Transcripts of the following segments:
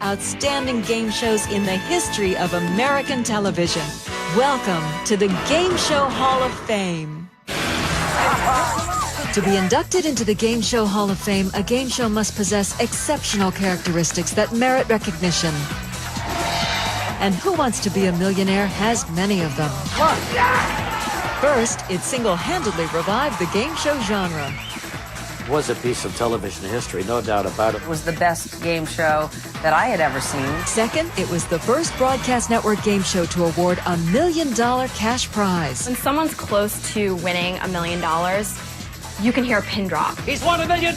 Outstanding game shows in the history of American television. Welcome to the Game Show Hall of Fame. To be inducted into the Game Show Hall of Fame, a game show must possess exceptional characteristics that merit recognition. And Who Wants to Be a Millionaire has many of them. First, it single-handedly revived the game show genre. It was a piece of television history, no doubt about it. It was the best game show that I had ever seen. Second, it was the first broadcast network game show to award a $1 million cash prize. When someone's close to winning $1 million, you can hear a pin drop. He's won $1 million!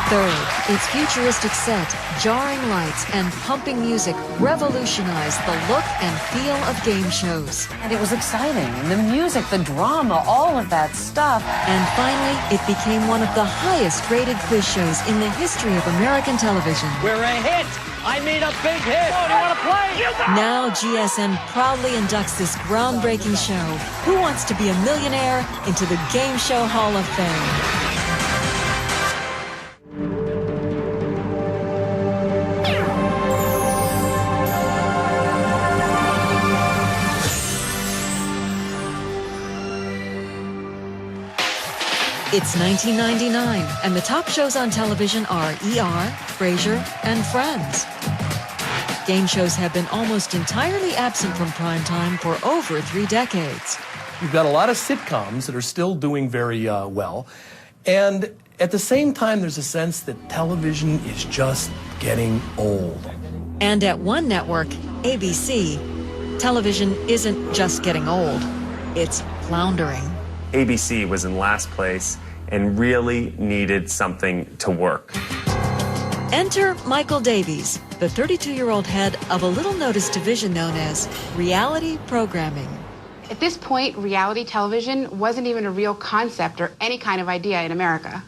Third, its futuristic set, jarring lights, and pumping music revolutionized the look and feel of game shows. And it was exciting. And the music, the drama, all of that stuff. And finally, it became one of the highest-rated quiz shows in the history of American television. We're a hit! I mean a big hit! Oh, do you want to play? Now GSN proudly inducts this groundbreaking show, Who Wants to Be a Millionaire, into the Game Show Hall of Fame. It's 1999, and the top shows on television are ER, Frasier, and Friends. Game shows have been almost entirely absent from primetime for over 3 decades. You've got a lot of sitcoms that are still doing very well, and at the same time, there's a sense that television is just getting old. And at one network, ABC, television isn't just getting old, it's floundering. ABC was in last place and really needed something to work. Enter Michael Davies, the 32-year-old head of a little-noticed division known as reality programming. At this point, reality television wasn't even a real concept or any kind of idea in America.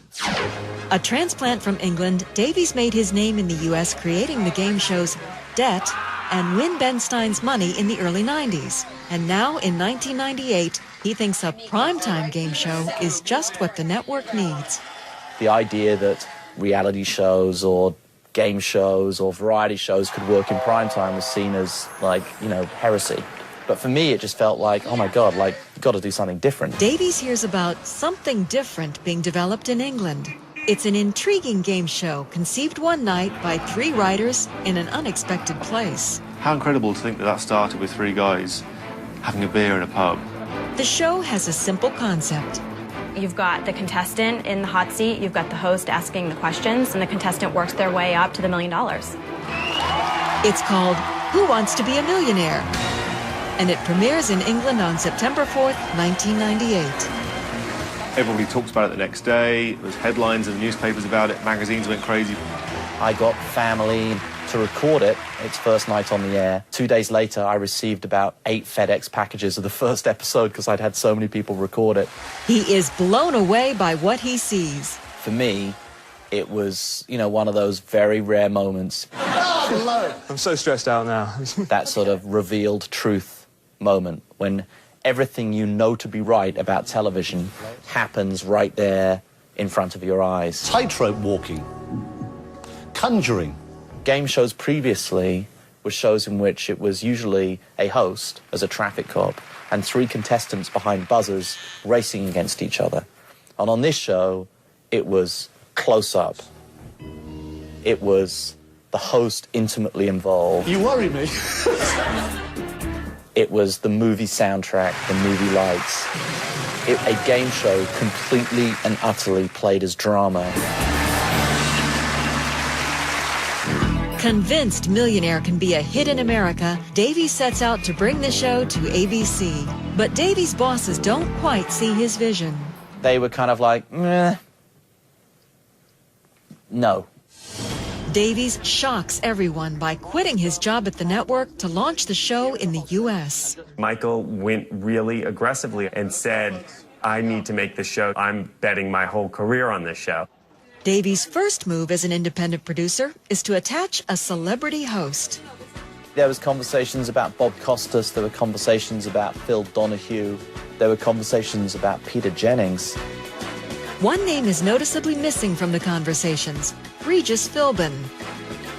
A transplant from England, Davies made his name in the U.S. creating the game shows Debt and Win Ben Stein's Money in the early 90s. And now, in 1998, he thinks a primetime game show is just what the network needs. The idea that reality shows or game shows or variety shows could work in primetime was seen as, heresy. But for me, it just felt like, oh my God, you've got to do something different. Davies hears about something different being developed in England. It's an intriguing game show conceived one night by 3 writers in an unexpected place. How incredible to think that started with 3 guys having a beer in a pub. The show has a simple concept. You've got the contestant in the hot seat, you've got the host asking the questions, and the contestant works their way up to the $1 million. It's called Who Wants to Be a Millionaire? And it premieres in England on September 4th, 1998. Everybody talks about it the next day. There was headlines in the newspapers about it. Magazines went crazy. I got family to record it, its first night on the air. 2 days later, I received about 8 FedEx packages of the first episode because I'd had so many people record it. He is blown away by what he sees. For me, it was, one of those very rare moments. I'm so stressed out now. That sort of revealed truth moment when everything you know to be right about television happens right there in front of your eyes. Tightrope walking, conjuring. Game shows previously were shows in which it was usually a host as a traffic cop and 3 contestants behind buzzers racing against each other. And on this show, it was close up. It was the host intimately involved. You worry me. It was the movie soundtrack, the movie lights. A game show completely and utterly played as drama. Convinced Millionaire can be a hit in America, Davies sets out to bring the show to ABC. But Davies' bosses don't quite see his vision. They were kind of like, meh. No. Davies shocks everyone by quitting his job at the network to launch the show in the U.S. Michael went really aggressively and said, I need to make this show. I'm betting my whole career on this show. Davies' first move as an independent producer is to attach a celebrity host. There was conversations about Bob Costas, there were conversations about Phil Donahue, there were conversations about Peter Jennings. One name is noticeably missing from the conversations, Regis Philbin.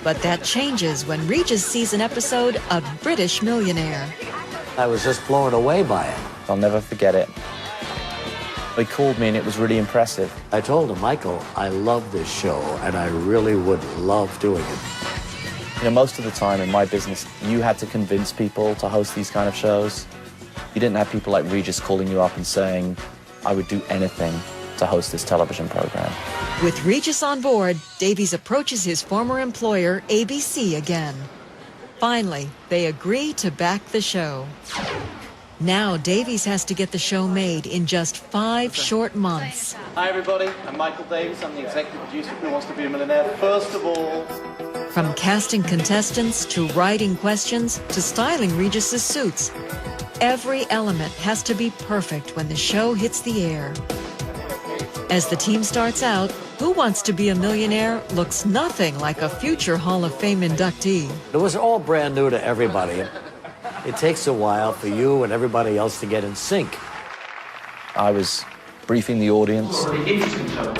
But that changes when Regis sees an episode of British Millionaire. I was just blown away by it. I'll never forget it. He called me and it was really impressive. I told him, Michael, I love this show and I really would love doing it. You know, most of the time in my business, you had to convince people to host these kind of shows. You didn't have people like Regis calling you up and saying, I would do anything to host this television program. With Regis on board, Davies approaches his former employer, ABC, again. Finally, they agree to back the show. Now Davies has to get the show made in just 5 short months. Hi everybody, I'm Michael Davies. I'm the executive producer of Who Wants to Be a Millionaire. First of all... From casting contestants to writing questions to styling Regis's suits, every element has to be perfect when the show hits the air. As the team starts out, Who Wants to Be a Millionaire looks nothing like a future Hall of Fame inductee. It was all brand new to everybody. It takes a while for you and everybody else to get in sync. I was briefing the audience.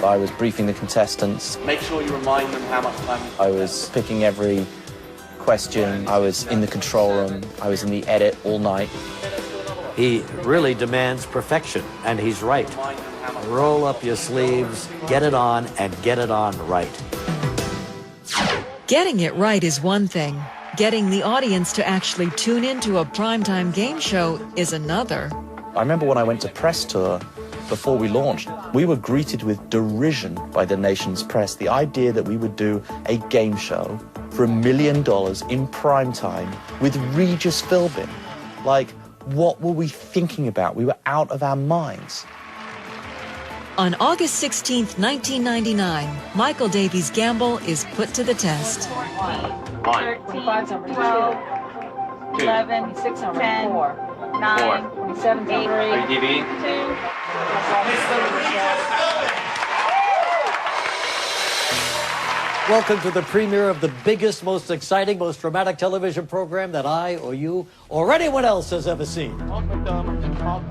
I was briefing the contestants. Make sure you remind them how much time... I was picking every question. I was in the control room. I was in the edit all night. He really demands perfection, and he's right. Roll up your sleeves, get it on, and get it on right. Getting it right is one thing. Getting the audience to actually tune into a primetime game show is another. I remember when I went to press tour, before we launched, we were greeted with derision by the nation's press. The idea that we would do a game show for $1 million in primetime with Regis Philbin. Like, what were we thinking about? We were out of our minds. On August 16th, 1999, Michael Davies' gamble is put to the test. 13, 12, 11, 6, 10, 9, 27, 8, 2. Welcome to the premiere of the biggest, most exciting, most dramatic television program that I or you or anyone else has ever seen.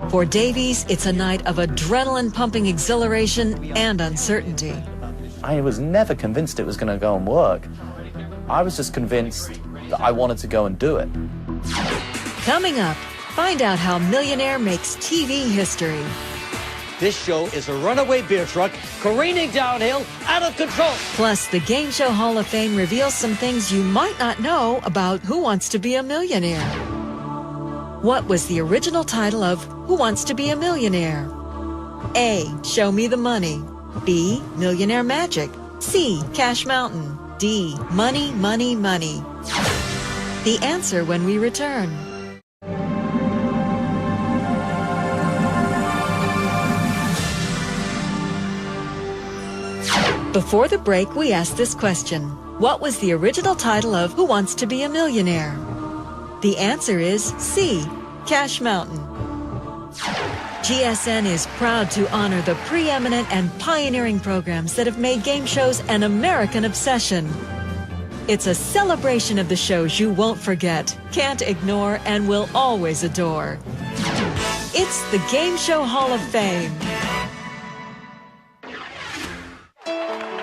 For Davies, it's a night of adrenaline-pumping exhilaration and uncertainty. I was never convinced it was going to go and work. I was just convinced that I wanted to go and do it. Coming up, find out how Millionaire makes TV history. This show is a runaway beer truck careening downhill out of control. Plus, the Game Show Hall of Fame reveals some things you might not know about Who Wants to Be a Millionaire. What was the original title of Who Wants to Be a Millionaire? A. Show Me the Money. B. Millionaire Magic. C. Cash Mountain. D. Money, Money, Money. The answer when we return. Before the break, we asked this question. What was the original title of Who Wants to Be a Millionaire? The answer is C. Cash Mountain. GSN is proud to honor the preeminent and pioneering programs that have made game shows an American obsession. It's a celebration of the shows you won't forget, can't ignore, and will always adore. It's the Game Show Hall of Fame.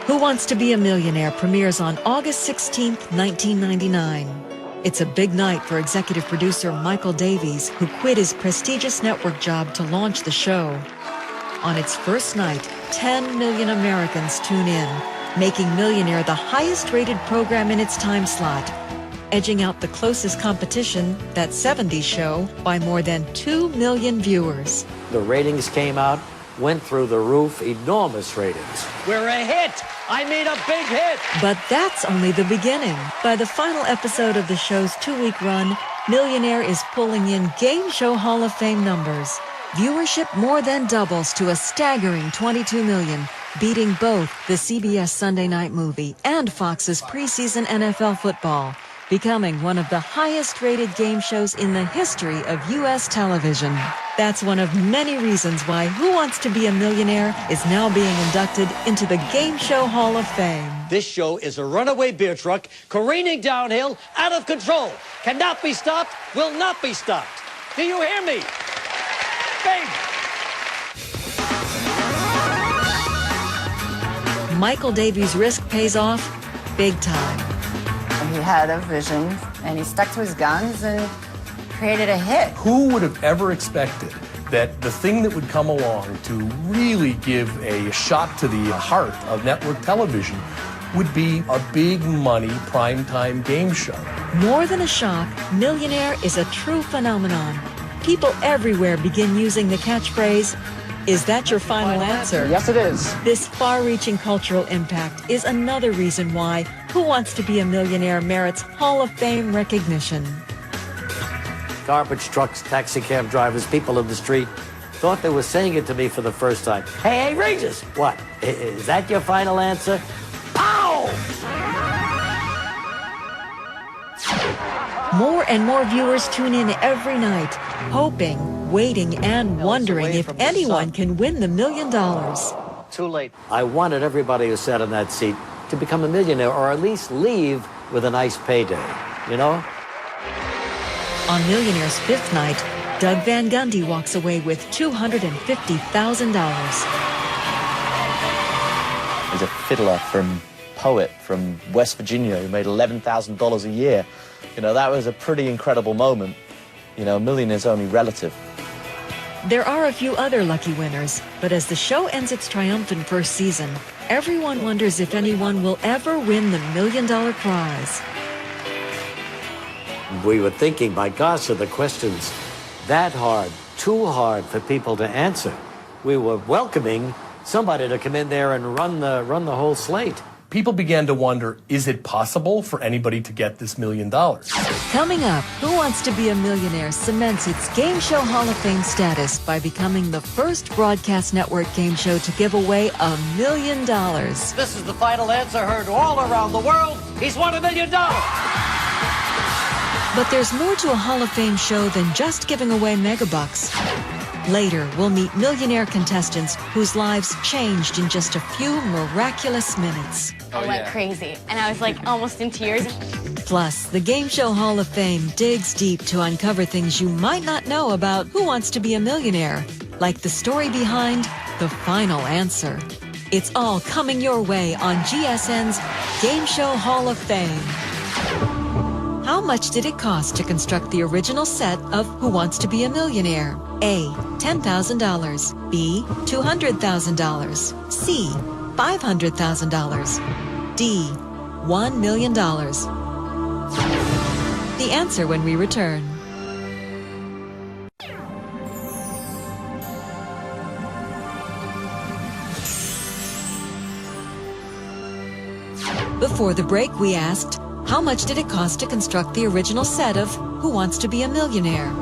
Who Wants to Be a Millionaire premieres on August 16th, 1999. It's a big night for executive producer Michael Davies, who quit his prestigious network job to launch the show. On its first night, 10 million Americans tune in, making Millionaire the highest-rated program in its time slot, edging out the closest competition, that 70s show, by more than 2 million viewers. The ratings came out, went through the roof, enormous ratings. We're a hit! I mean a big hit! But that's only the beginning. By the final episode of the show's 2-week run, Millionaire is pulling in Game Show Hall of Fame numbers. Viewership more than doubles to a staggering 22 million, beating both the CBS Sunday Night Movie and Fox's preseason NFL football, becoming one of the highest-rated game shows in the history of U.S. television. That's one of many reasons why Who Wants to Be a Millionaire is now being inducted into the Game Show Hall of Fame. This show is a runaway beer truck careening downhill out of control. Cannot be stopped, will not be stopped. Do you hear me? Bang! Michael Davies' risk pays off big time. He had a vision, and he stuck to his guns and created a hit. Who would have ever expected that the thing that would come along to really give a shot to the heart of network television would be a big money primetime game show? More than a shock, Millionaire is a true phenomenon. People everywhere begin using the catchphrase, "Is that your final answer?" Yes, it is. This far-reaching cultural impact is another reason why Who Wants to Be a Millionaire merits Hall of Fame recognition. Garbage trucks, taxi cab drivers, people in the street thought they were saying it to me for the first time. Hey, Regis! What? Is that your final answer? Pow! More and more viewers tune in every night, hoping, waiting, and wondering if anyone can win the $1 million. Too late. I wanted everybody who sat in that seat to become a millionaire, or at least leave with a nice payday, you know? On Millionaire's fifth night, Doug Van Gundy walks away with $250,000. There's a fiddler poet from West Virginia who made $11,000 a year. You know, that was a pretty incredible moment. You know, $1 million is only relative. There are a few other lucky winners, but as the show ends its triumphant first season, everyone wonders if anyone will ever win the $1 million prize. We were thinking, my gosh, are the questions that hard, too hard for people to answer? We were welcoming somebody to come in there and run the whole slate. People began to wonder, is it possible for anybody to get this $1 million? Coming up, Who Wants to Be a Millionaire cements its Game Show Hall of Fame status by becoming the first broadcast network game show to give away $1 million. This is the final answer heard all around the world. He's won $1 million. But there's more to a Hall of Fame show than just giving away megabucks. Later, we'll meet millionaire contestants whose lives changed in just a few miraculous minutes. I went crazy, and I was like almost in tears. Plus, the Game Show Hall of Fame digs deep to uncover things you might not know about Who Wants to Be a Millionaire, like the story behind the final answer. It's all coming your way on GSN's Game Show Hall of Fame. How much did it cost to construct the original set of Who Wants to Be a Millionaire? A, $10,000. B, $200,000. C, $500,000. D, $1 million. The answer when we return. Before the break, we asked, how much did it cost to construct the original set of Who Wants to Be a Millionaire?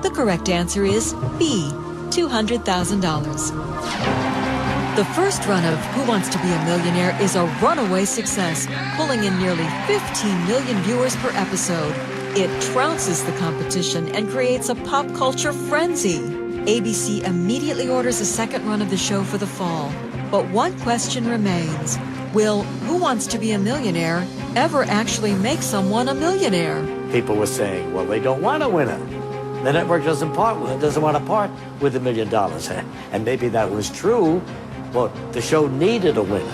The correct answer is B, $200,000. The first run of Who Wants to Be a Millionaire is a runaway success, pulling in nearly 15 million viewers per episode. It trounces the competition and creates a pop culture frenzy. ABC immediately orders a second run of the show for the fall. But one question remains. Will Who Wants to Be a Millionaire ever actually make someone a millionaire? People were saying, well, they don't want a winner. The network doesn't want to part with $1 million. And maybe that was true, but the show needed a winner.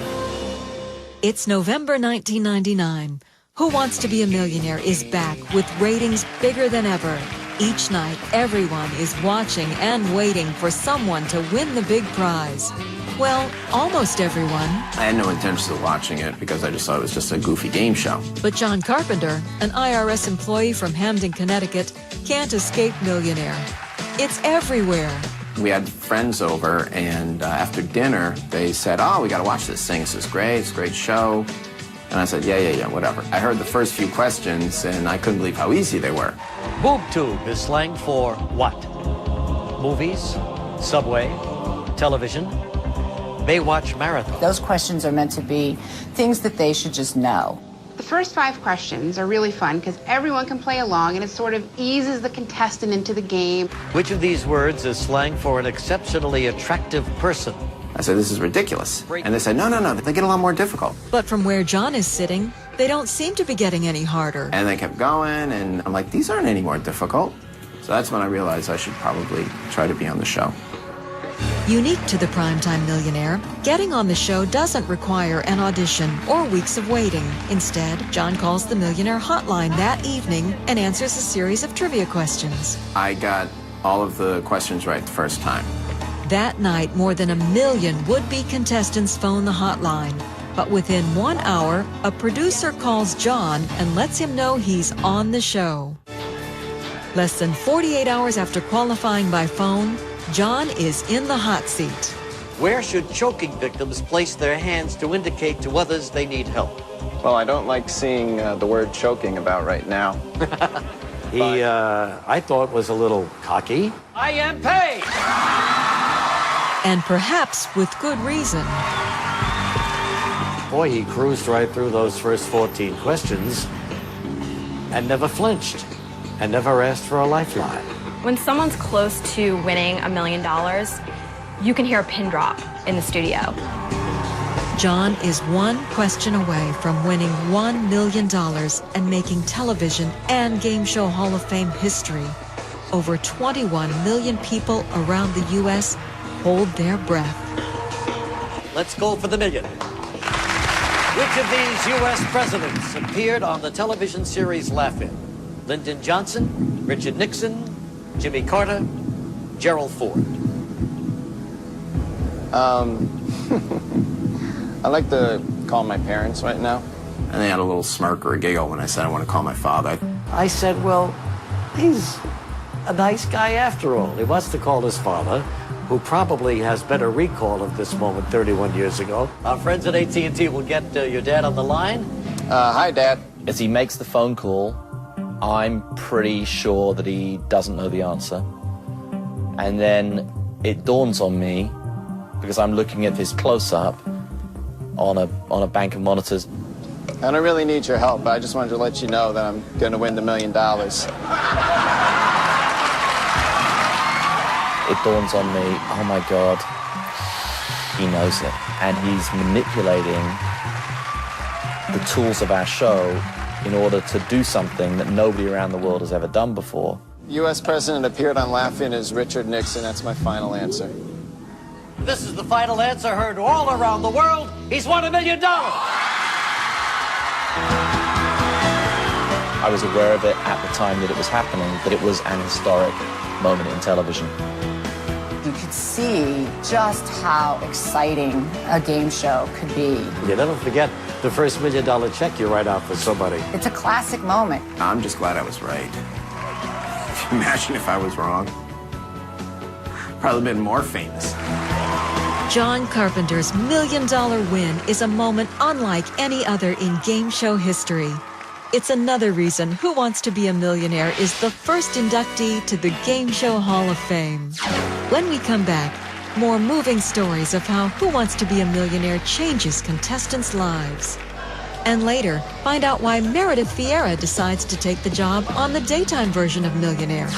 It's November 1999. Who Wants to Be a Millionaire is back with ratings bigger than ever. Each night, everyone is watching and waiting for someone to win the big prize. Well, almost everyone. I had no intention of watching it because I just thought it was just a goofy game show. But John Carpenter, an IRS employee from Hamden, Connecticut, can't escape Millionaire. It's everywhere. We had friends over, and after dinner, they said, oh, we got to watch this thing. This is great. It's a great show. And I said, yeah, whatever. I heard the first few questions, and I couldn't believe how easy they were. Boob tube is slang for what? Movies, subway, television, Baywatch marathon. Those questions are meant to be things that they should just know. The first 5 questions are really fun because everyone can play along and it sort of eases the contestant into the game. Which of these words is slang for an exceptionally attractive person? I said, this is ridiculous. And they said, no, they get a lot more difficult. But from where John is sitting, they don't seem to be getting any harder. And they kept going, and I'm like, these aren't any more difficult. So that's when I realized I should probably try to be on the show. Unique to the Primetime Millionaire, getting on the show doesn't require an audition or weeks of waiting. Instead, John calls the Millionaire hotline that evening and answers a series of trivia questions. I got all of the questions right the first time. That night, more than 1 million would-be contestants phone the hotline. But within 1 hour, a producer calls John and lets him know he's on the show. Less than 48 hours after qualifying by phone, John is in the hot seat. Where should choking victims place their hands to indicate to others they need help? Well, I don't like seeing the word choking about right now. He, I thought, was a little cocky. I am paid! And perhaps with good reason. Boy, he cruised right through those first 14 questions and never flinched and never asked for a lifeline. When someone's close to winning $1 million, you can hear a pin drop in the studio. John is one question away from winning $1 million and making television and Game Show Hall of Fame history. Over 21 million people around the U.S. hold their breath. Let's go for the million. Which of these U.S. presidents appeared on the television series Laugh-In? Lyndon Johnson, Richard Nixon, Jimmy Carter, Gerald Ford. I like to call my parents right now. And they had a little smirk or a giggle when I said I want to call my father. I said, well, he's a nice guy after all. He wants to call his father, who probably has better recall of this moment 31 years ago. Our friends at AT&T will get your dad on the line. Hi, Dad. As he makes the phone call, I'm pretty sure that he doesn't know the answer. And then it dawns on me, because I'm looking at this close-up on a bank of monitors. I don't really need your help, but I just wanted to let you know that I'm going to win the $1 million. It dawns on me, oh my God, he knows it. And he's manipulating the tools of our show in order to do something that nobody around the world has ever done before. U.S. President appeared on Laugh-In as Richard Nixon. That's my final answer. This is the final answer heard all around the world. He's won $1 million. I was aware of it at the time that it was happening, that it was an historic moment in television. You could see just how exciting a game show could be. You never forget the first $1 million check you write out for somebody. It's a classic moment. I'm just glad I was right. Imagine if I was wrong. Probably been more famous. John Carpenter's $1 million win is a moment unlike any other in game show history. It's another reason Who Wants to Be a Millionaire is the first inductee to the Game Show Hall of Fame. When we come back, more moving stories of how Who Wants to Be a Millionaire changes contestants' lives. And later, find out why Meredith Vieira decides to take the job on the daytime version of Millionaire.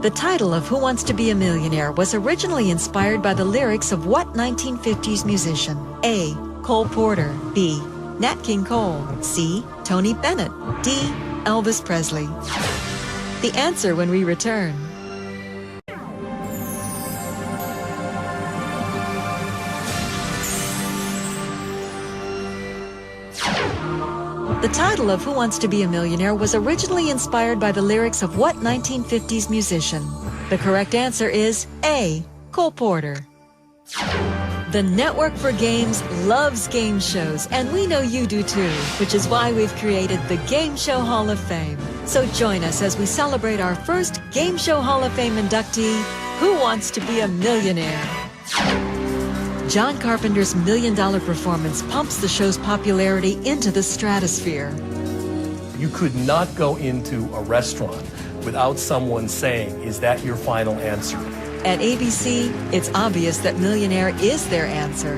The title of Who Wants to Be a Millionaire was originally inspired by the lyrics of what 1950s musician? A. Cole Porter. B. Nat King Cole. C. Tony Bennett. D. Elvis Presley. The answer when we return. The title of Who Wants to Be a Millionaire was originally inspired by the lyrics of what 1950s musician? The correct answer is A. Cole Porter. The Network for Games loves game shows, and we know you do too, which is why we've created the Game Show Hall of Fame. So join us as we celebrate our first Game Show Hall of Fame inductee, Who Wants to Be a Millionaire? John Carpenter's $1 million performance pumps the show's popularity into the stratosphere. You could not go into a restaurant without someone saying, "Is that your final answer?" At ABC, it's obvious that Millionaire is their answer.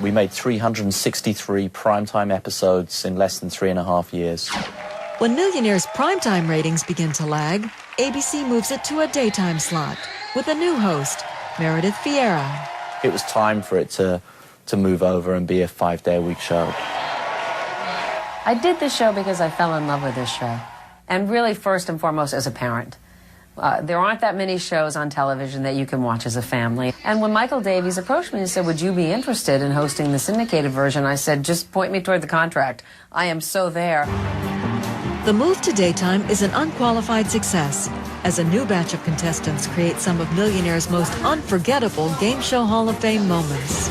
We made 363 primetime episodes in less than 3.5 years. When Millionaire's primetime ratings begin to lag, ABC moves it to a daytime slot with a new host, Meredith Vieira. It was time for it to move over and be a 5-day-a-week show. I did this show because I fell in love with this show. And really, first and foremost, as a parent. There aren't that many shows on television that you can watch as a family. And when Michael Davies approached me and said, would you be interested in hosting the syndicated version, I said, just point me toward the contract. I am so there. The move to daytime is an unqualified success, as a new batch of contestants create some of Millionaire's most unforgettable Game Show Hall of Fame moments.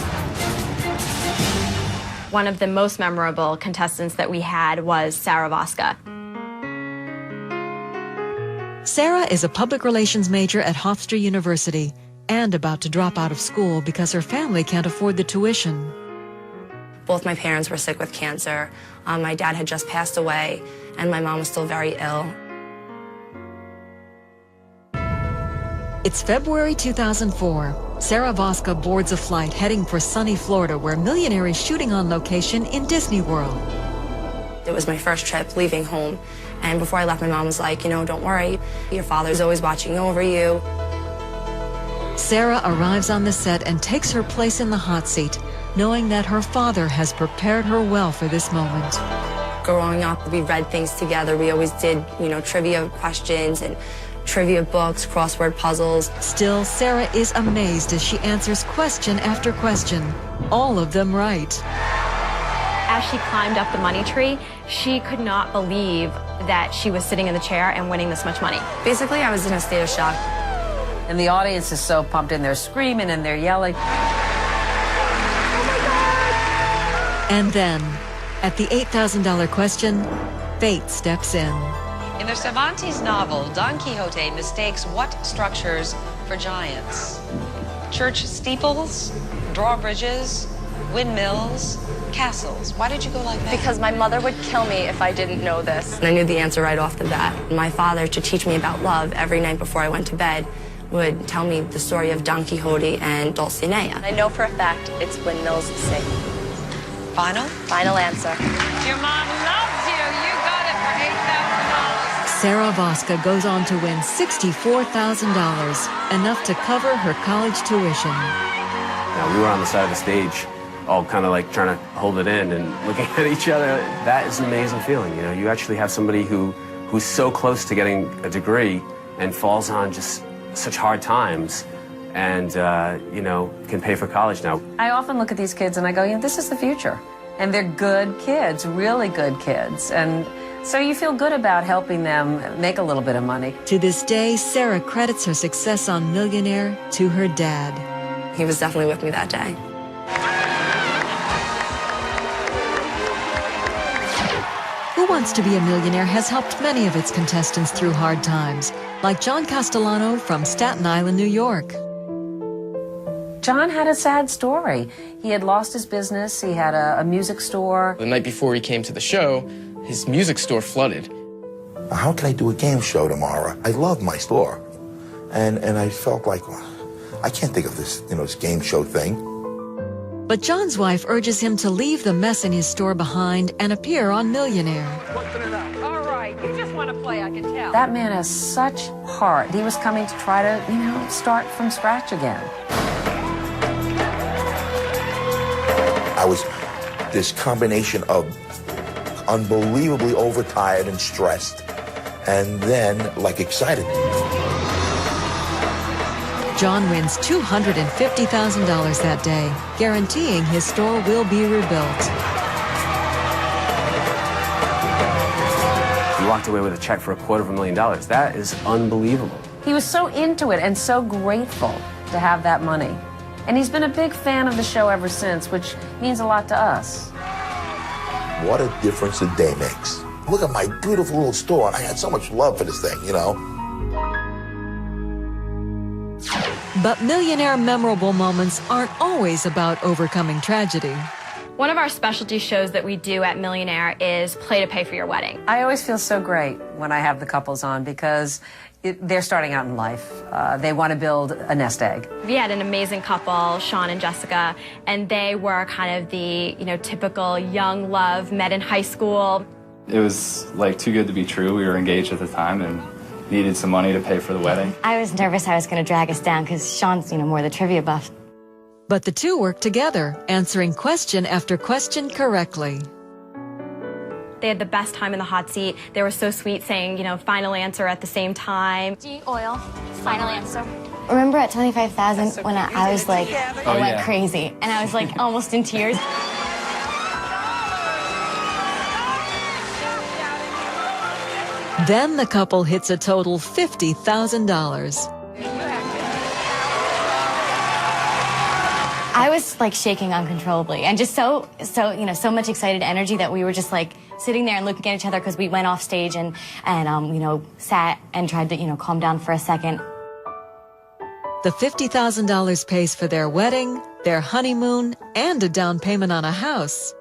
One of the most memorable contestants that we had was Sarah Voska. Sarah is a public relations major at Hofstra University and about to drop out of school because her family can't afford the tuition. Both my parents were sick with cancer. My dad had just passed away, and my mom was still very ill. It's February 2004. Sarah Voska boards a flight heading for sunny Florida, where Millionaire is shooting on location in Disney World. It was my first trip leaving home, and before I left, my mom was like, you know, don't worry, your father's always watching over you. Sarah arrives on the set and takes her place in the hot seat, knowing that her father has prepared her well for this moment. Growing up, we read things together. We always did, you know, trivia questions and trivia books, crossword puzzles. Still, Sarah is amazed as she answers question after question, all of them right. As she climbed up the money tree, she could not believe that she was sitting in the chair and winning this much money. Basically, I was in a state of shock. And the audience is so pumped, and they're screaming and they're yelling. And then, at the $8,000 question, fate steps in. In the Cervantes novel, Don Quixote mistakes what structures for giants? Church steeples, drawbridges, windmills, castles. Why did you go like that? Because my mother would kill me if I didn't know this. And I knew the answer right off the bat. My father, to teach me about love every night before I went to bed, would tell me the story of Don Quixote and Dulcinea. I know for a fact it's windmills sing. Final? Final answer. Your mom loves you. You got it for $8,000. Sarah Voska goes on to win $64,000, enough to cover her college tuition. We were on the side of the stage, all kind of like trying to hold it in and looking at each other. That is an amazing feeling. You know, you actually have somebody who's so close to getting a degree and falls on just such hard times and, you know, can pay for college now. I often look at these kids and I go, you know, this is the future. And they're good kids, really good kids. And so you feel good about helping them make a little bit of money. To this day, Sarah credits her success on Millionaire to her dad. He was definitely with me that day. Who Wants to Be a Millionaire has helped many of its contestants through hard times, like John Castellano from Staten Island, New York. John had a sad story. He had lost his business. He had a music store. The night before he came to the show, his music store flooded. How can I do a game show tomorrow? I love my store. And I felt like, well, I can't think of this, you know, this game show thing. But John's wife urges him to leave the mess in his store behind and appear on Millionaire. All right, you just want to play, I can tell. That man has such heart. He was coming to try to, you know, start from scratch again. I was this combination of unbelievably overtired and stressed, and then, like, excited. John wins $250,000 that day, guaranteeing his store will be rebuilt. You walked away with a check for $250,000. That is unbelievable. He was so into it and so grateful to have that money. And he's been a big fan of the show ever since, which means a lot to us. What a difference a day makes. Look at my beautiful little store. I had so much love for this thing, you know. But Millionaire memorable moments aren't always about overcoming tragedy. One of our specialty shows that we do at Millionaire is Play to Pay for Your Wedding. I always feel so great when I have the couples on because they're starting out in life. They want to build a nest egg. We had an amazing couple, Sean and Jessica, and they were kind of the, you know, typical young love, met in high school. It was like too good to be true. We were engaged at the time and needed some money to pay for the wedding. I was nervous I was going to drag us down because Sean's, you know, more the trivia buff. But the two work together, answering question after question correctly. They had the best time in the hot seat. They were so sweet saying, you know, final answer at the same time. D oil, final answer. Remember at 25,000 when I was like, I went crazy and I was like almost in tears. Then the couple hits a total $50,000. I was like shaking uncontrollably and just so much excited energy that we were just like sitting there and looking at each other because we went off stage and sat and tried to, calm down for a second. The $50,000 pays for their wedding, their honeymoon, and a down payment on a house.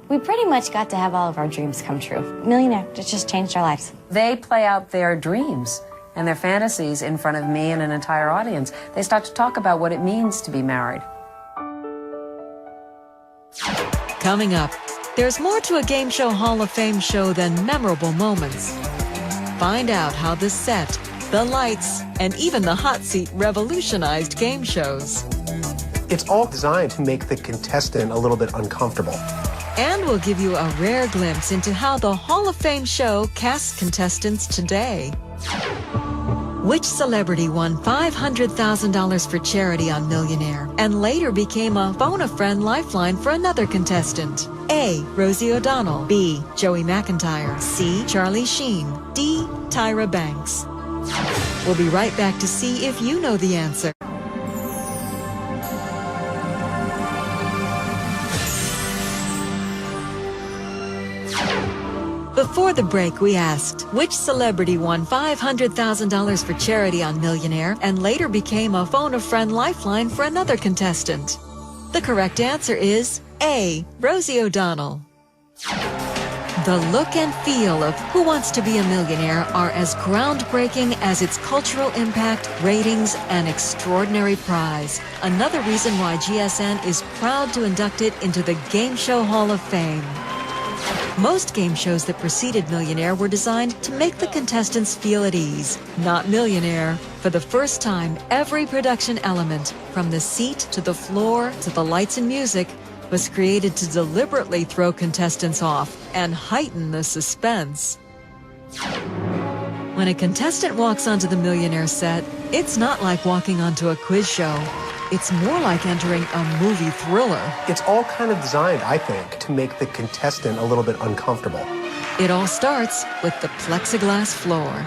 We pretty much got to have all of our dreams come true. Millionaire, it just changed our lives. They play out their dreams and their fantasies in front of me and an entire audience. They start to talk about what it means to be married. Coming up, there's more to a Game Show Hall of Fame show than memorable moments. Find out how the set, the lights, and even the hot seat revolutionized game shows. It's all designed to make the contestant a little bit uncomfortable. And we'll give you a rare glimpse into how the Hall of Fame show casts contestants today. Which celebrity won $500,000 for charity on Millionaire and later became a phone-a-friend lifeline for another contestant? A. Rosie O'Donnell. B. Joey McIntyre. C. Charlie Sheen. D. Tyra Banks. We'll be right back to see if you know the answer. Before the break, we asked, which celebrity won $500,000 for charity on Millionaire and later became a phone-a-friend lifeline for another contestant? The correct answer is A. Rosie O'Donnell. The look and feel of Who Wants to Be a Millionaire are as groundbreaking as its cultural impact, ratings, and extraordinary prize. Another reason why GSN is proud to induct it into the Game Show Hall of Fame. Most game shows that preceded Millionaire were designed to make the contestants feel at ease. Not Millionaire. For the first time, every production element, from the seat to the floor to the lights and music, was created to deliberately throw contestants off and heighten the suspense. When a contestant walks onto the Millionaire set, it's not like walking onto a quiz show. It's more like entering a movie thriller. It's all kind of designed, I think, to make the contestant a little bit uncomfortable. It all starts with the plexiglass floor.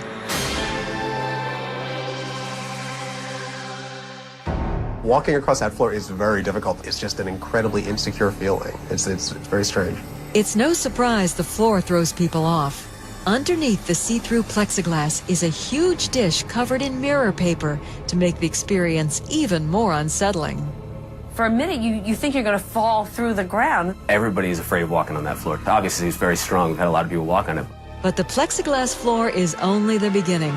Walking across that floor is very difficult. It's just an incredibly insecure feeling. It's very strange. It's no surprise the floor throws people off. Underneath the see-through plexiglass is a huge dish covered in mirror paper to make the experience even more unsettling. For a minute, you think you're going to fall through the ground. Everybody's afraid of walking on that floor. Obviously, it's very strong. We've had a lot of people walk on it. But the plexiglass floor is only the beginning.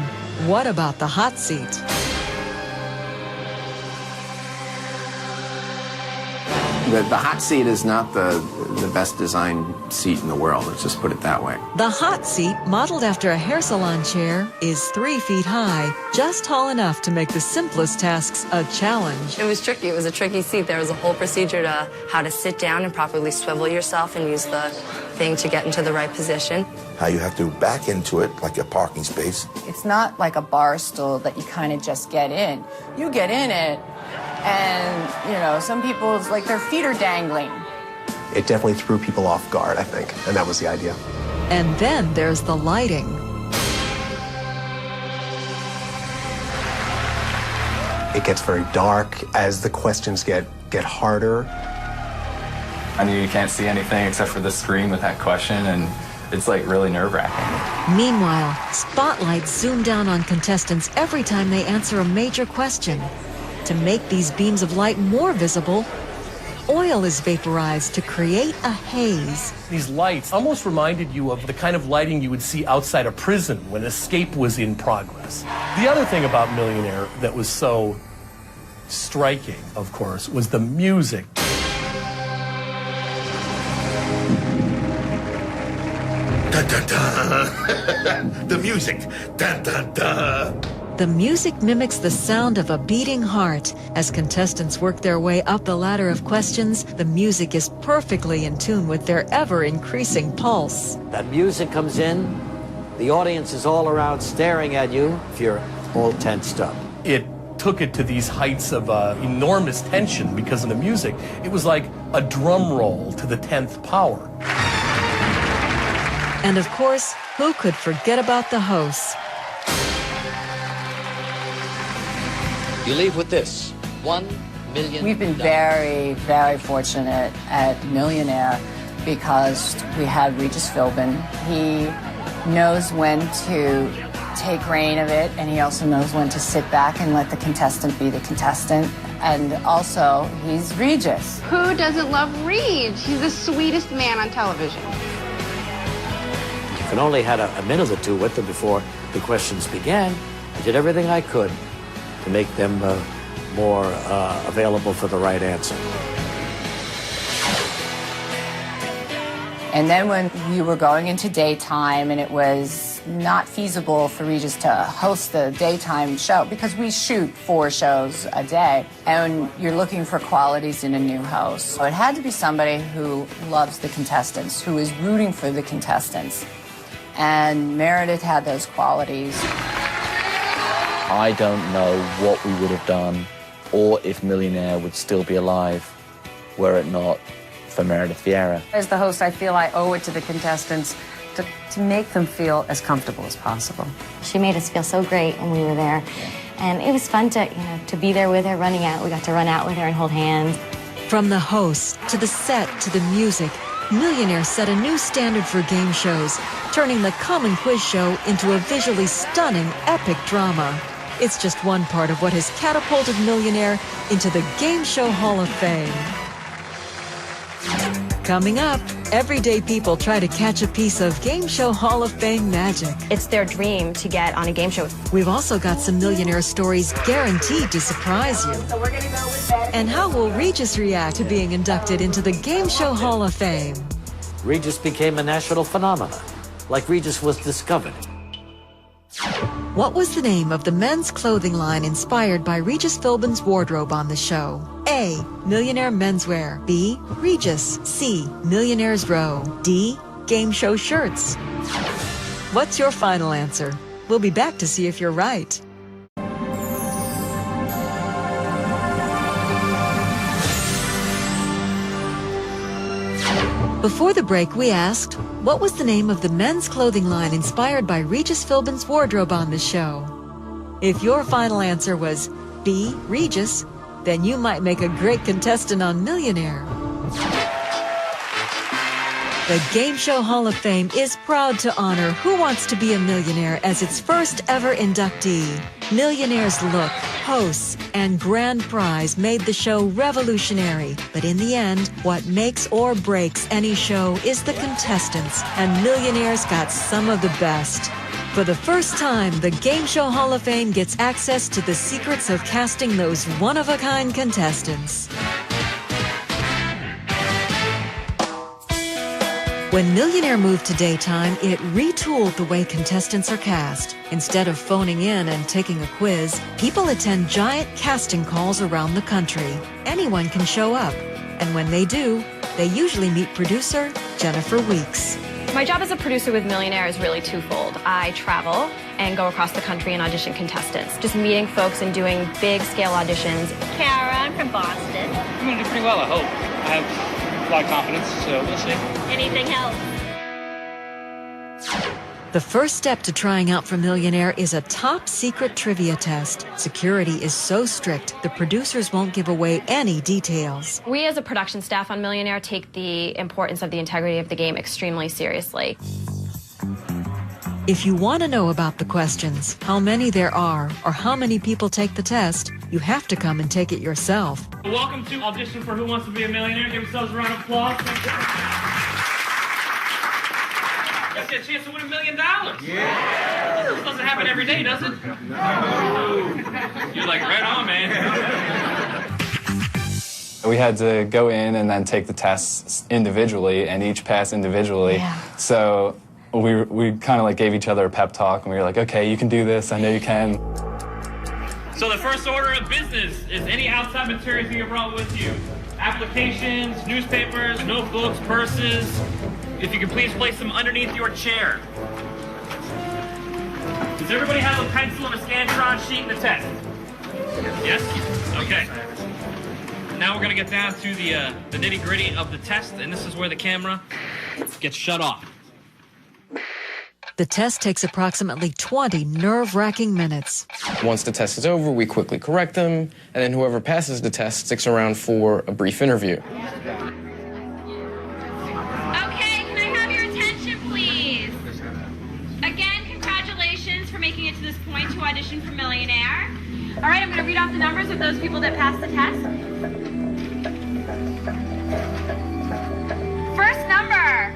What about the hot seat? The hot seat is not the best designed seat in the world, let's just put it that way. The hot seat, modeled after a hair salon chair, is 3 feet high, just tall enough to make the simplest tasks a challenge. It was tricky. It was a tricky seat. There was a whole procedure to how to sit down and properly swivel yourself and use the thing to get into the right position. How you have to back into it like a parking space. It's not like a bar stool that you kind of just get in. You get in it, and, some people's, like, their feet are dangling. It definitely threw people off guard, I think, and that was the idea. And then there's the lighting. It gets very dark as the questions get harder. I mean, you can't see anything except for the screen with that question, and it's like really nerve-wracking. Meanwhile, spotlights zoom down on contestants every time they answer a major question. To make these beams of light more visible, oil is vaporized to create a haze. These lights almost reminded you of the kind of lighting you would see outside a prison when escape was in progress. The other thing about Millionaire that was so striking, of course, was the music. Dun, dun, dun. The music. Dun, dun, dun. The music mimics the sound of a beating heart. As contestants work their way up the ladder of questions, the music is perfectly in tune with their ever-increasing pulse. That music comes in, the audience is all around staring at you if you're all tensed up. It took it to these heights of enormous tension because of the music. It was like a drum roll to the 10th power. And of course, who could forget about the hosts? You leave with this, $1 million. We've been very, very fortunate at Millionaire because we had Regis Philbin. He knows when to take reign of it, and he also knows when to sit back and let the contestant be the contestant. And also, he's Regis. Who doesn't love Reg? He's the sweetest man on television. And only had a minute or two with them before the questions began. I did everything I could to make them more available for the right answer. And then when we were going into daytime and it was not feasible for Regis to host the daytime show because we shoot 4 shows a day and you're looking for qualities in a new host. So it had to be somebody who loves the contestants, who is rooting for the contestants. And Meredith had those qualities. I don't know what we would have done or if Millionaire would still be alive were it not for Meredith Vieira. As the host, I feel I owe it to the contestants to make them feel as comfortable as possible. She made us feel so great when we were there. And it was fun to, to be there with her, running out. We got to run out with her and hold hands. From the host, to the set, to the music, Millionaire set a new standard for game shows, turning the common quiz show into a visually stunning, epic drama. It's just one part of what has catapulted Millionaire into the Game Show Hall of Fame. Coming up, everyday people try to catch a piece of Game Show Hall of Fame magic. It's their dream to get on a game show. We've also got some Millionaire stories guaranteed to surprise you. And how will Regis react to being inducted into the Game Show Hall of Fame? Regis became a national phenomenon, like Regis was discovered. What was the name of the men's clothing line inspired by Regis Philbin's wardrobe on the show? A. Millionaire Menswear. B. Regis. C. Millionaire's Row. D. Game Show Shirts. What's your final answer? We'll be back to see if you're right. Before the break, we asked, what was the name of the men's clothing line inspired by Regis Philbin's wardrobe on the show? If your final answer was B, Regis, then you might make a great contestant on Millionaire. The Game Show Hall of Fame is proud to honor Who Wants to Be a Millionaire as its first ever inductee. Millionaire's look, hosts, and grand prize made the show revolutionary. But in the end, what makes or breaks any show is the contestants, and Millionaire's got some of the best. For the first time, the Game Show Hall of Fame gets access to the secrets of casting those one-of-a-kind contestants. When Millionaire moved to daytime, it retooled the way contestants are cast. Instead of phoning in and taking a quiz, people attend giant casting calls around the country. Anyone can show up, and when they do, they usually meet producer Jennifer Weeks. My job as a producer with Millionaire is really twofold. I travel and go across the country and audition contestants, just meeting folks and doing big-scale auditions. Kara, I'm from Boston. I'm going to do pretty well, I hope. I have a lot of confidence, so we'll see. Anything else? The first step to trying out for Millionaire is a top-secret trivia test. Security is so strict, the producers won't give away any details. We as a production staff on Millionaire take the importance of the integrity of the game extremely seriously. If you want to know about the questions, how many there are, or how many people take the test, you have to come and take it yourself. Welcome to Audition for Who Wants to Be a Millionaire. Give yourselves a round of applause. Let's get a chance to win $1 million. Yeah. This doesn't happen every day, does it? No. You're like, right on, man. We had to go in and then take the tests individually and each pass individually. Yeah. So we kind of like gave each other a pep talk and we were like, okay, you can do this. I know you can. So the first order of business is any outside materials you brought with you. Applications, newspapers, notebooks, purses. If you could please place them underneath your chair. Does everybody have a pencil and a Scantron sheet and a test? Yes? Okay. Now we're going to get down to the nitty-gritty of the test, and this is where the camera gets shut off. The test takes approximately 20 nerve-wracking minutes. Once the test is over, we quickly correct them, and then whoever passes the test sticks around for a brief interview. Okay, can I have your attention, please? Again, congratulations for making it to this point to audition for Millionaire. All right, I'm going to read off the numbers of those people that passed the test. First number.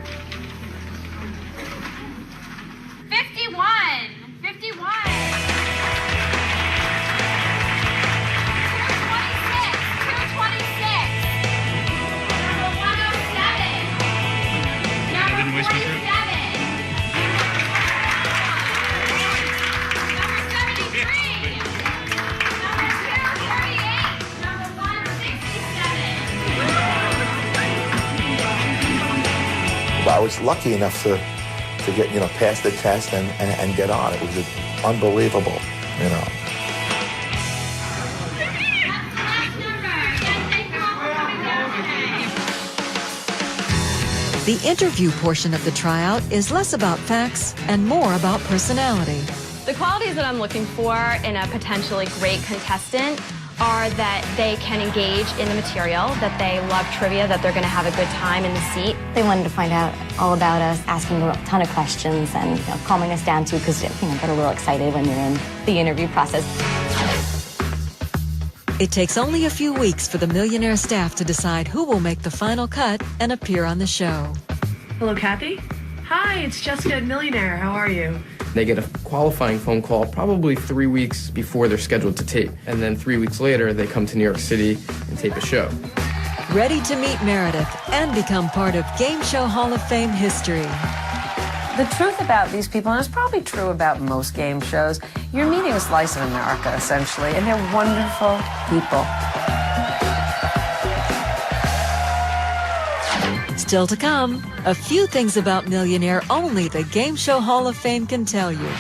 51. 51. 226. 227. Number 107. Number 47. Number 73. Number 238. Number 167. I was lucky enough to get, pass the test and get on. It was unbelievable, The interview portion of the tryout is less about facts and more about personality. The qualities that I'm looking for in a potentially great contestant are that they can engage in the material, that they love trivia, that they're going to have a good time in the seat. They wanted to find out all about us, asking a ton of questions and calming us down too, because get a little excited when you're in the interview process. It takes only a few weeks for the Millionaire staff to decide who will make the final cut and appear on the show. Hello, Kathy. Hi, it's Jessica at Millionaire. How are you? They get a qualifying phone call probably 3 weeks before they're scheduled to tape. And then 3 weeks later, they come to New York City and tape a show. Ready to meet Meredith and become part of Game Show Hall of Fame history. The truth about these people, and it's probably true about most game shows, you're meeting a slice of America, essentially, and they're wonderful people. Still to come, a few things about Millionaire only the Game Show Hall of Fame can tell you.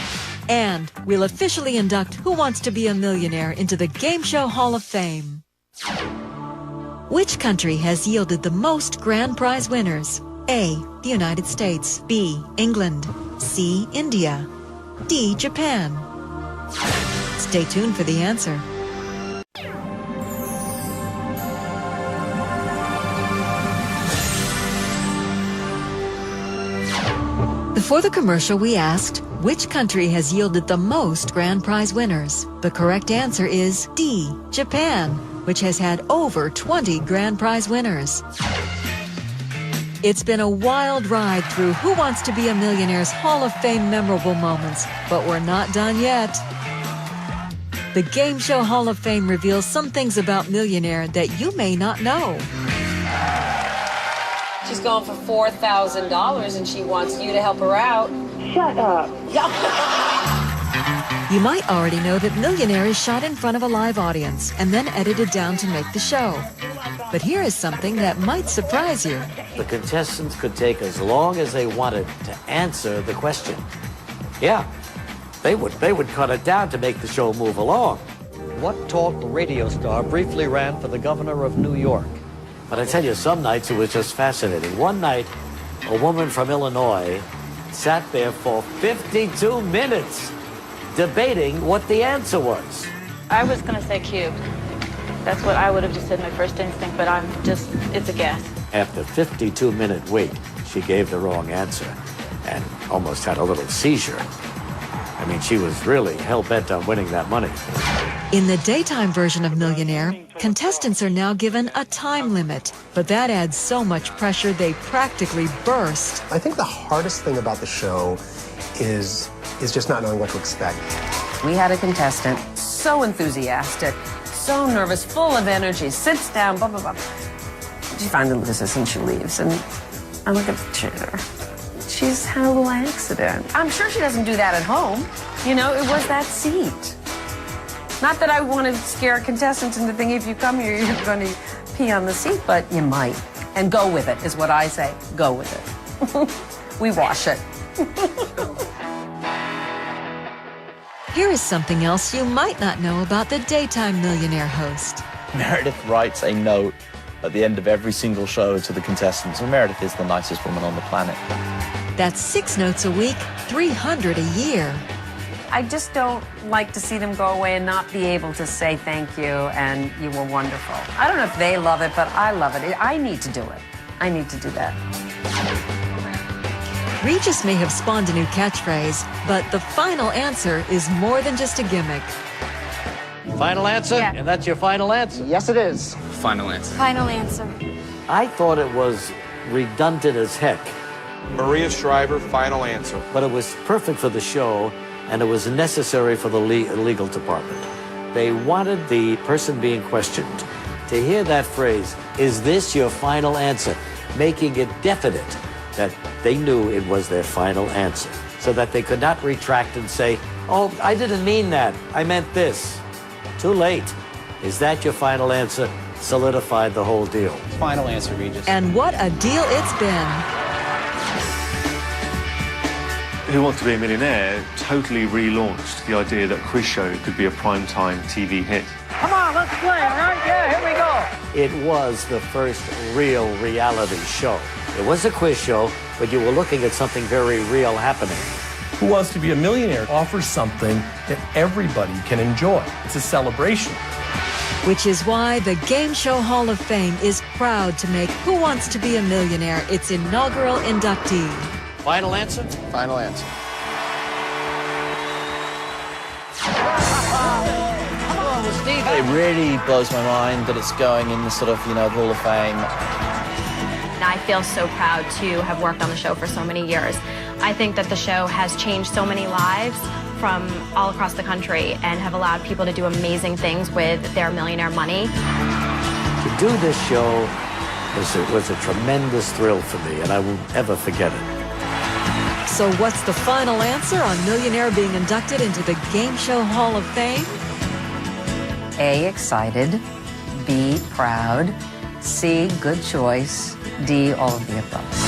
And we'll officially induct Who Wants to Be a Millionaire into the Game Show Hall of Fame. Which country has yielded the most grand prize winners? A, the United States. B, England. C, India. D, Japan. Stay tuned for the answer. Before the commercial, we asked, which country has yielded the most grand prize winners? The correct answer is D, Japan, which has had over 20 grand prize winners. It's been a wild ride through Who Wants to Be a Millionaire's Hall of Fame memorable moments, but we're not done yet. The Game Show Hall of Fame reveals some things about Millionaire that you may not know. She's going for $4,000 and she wants you to help her out. Shut up. You might already know that Millionaire is shot in front of a live audience and then edited down to make the show. But here is something that might surprise you. The contestants could take as long as they wanted to answer the question. Yeah, they would cut it down to make the show move along. What talk radio star briefly ran for the governor of New York? But I tell you, some nights it was just fascinating. One night, a woman from Illinois sat there for 52 minutes debating what the answer was. I was going to say cubed. That's what I would have just said my first instinct, but it's a guess. After a 52-minute wait, she gave the wrong answer and almost had a little seizure. I mean, she was really hell-bent on winning that money. In the daytime version of Millionaire, contestants are now given a time limit, but that adds so much pressure they practically burst. I think the hardest thing about the show is just not knowing what to expect. We had a contestant so enthusiastic, so nervous, full of energy, sits down, blah, blah, blah. She finally loses and she leaves. And I look at the chair. She's had a little accident. I'm sure she doesn't do that at home. You know, it was that seat. Not that I want to scare contestants into thinking if you come here, you're going to pee on the seat, but you might. And go with it, is what I say. Go with it. We wash it. Here is something else you might not know about the daytime Millionaire host. Meredith writes a note at the end of every single show to the contestants, and Meredith is the nicest woman on the planet. That's 6 notes a week, 300 a year. I just don't like to see them go away and not be able to say thank you and you were wonderful. I don't know if they love it, but I love it. I need to do it. I need to do that. Regis may have spawned a new catchphrase, but the final answer is more than just a gimmick. Final answer? Yeah. And that's your final answer? Yes, it is. Final answer. Final answer. I thought it was redundant as heck. Maria Shriver, final answer. But it was perfect for the show, and it was necessary for the legal department. They wanted the person being questioned to hear that phrase, "Is this your final answer?" making it definite that they knew it was their final answer, so that they could not retract and say, "Oh, I didn't mean that. I meant this." Too late. Is that your final answer? Solidified the whole deal. Final answer, Regis. And what a deal it's been. Who Wants to Be a Millionaire totally relaunched the idea that a quiz show could be a primetime TV hit. Come on, let's play, all right? Yeah, here we go. It was the first real reality show. It was a quiz show, but you were looking at something very real happening. Who Wants to Be a Millionaire offers something that everybody can enjoy. It's a celebration. Which is why the Game Show Hall of Fame is proud to make Who Wants to Be a Millionaire its inaugural inductee. Final answer? Final answer. It really blows my mind that it's going in the sort of, Hall of Fame. And I feel so proud to have worked on the show for so many years. I think that the show has changed so many lives from all across the country and have allowed people to do amazing things with their millionaire money. To do this show was a tremendous thrill for me, and I will never forget it. So what's the final answer on Millionaire being inducted into the Game Show Hall of Fame? A, excited. B, proud. C, good choice. D, all of the above.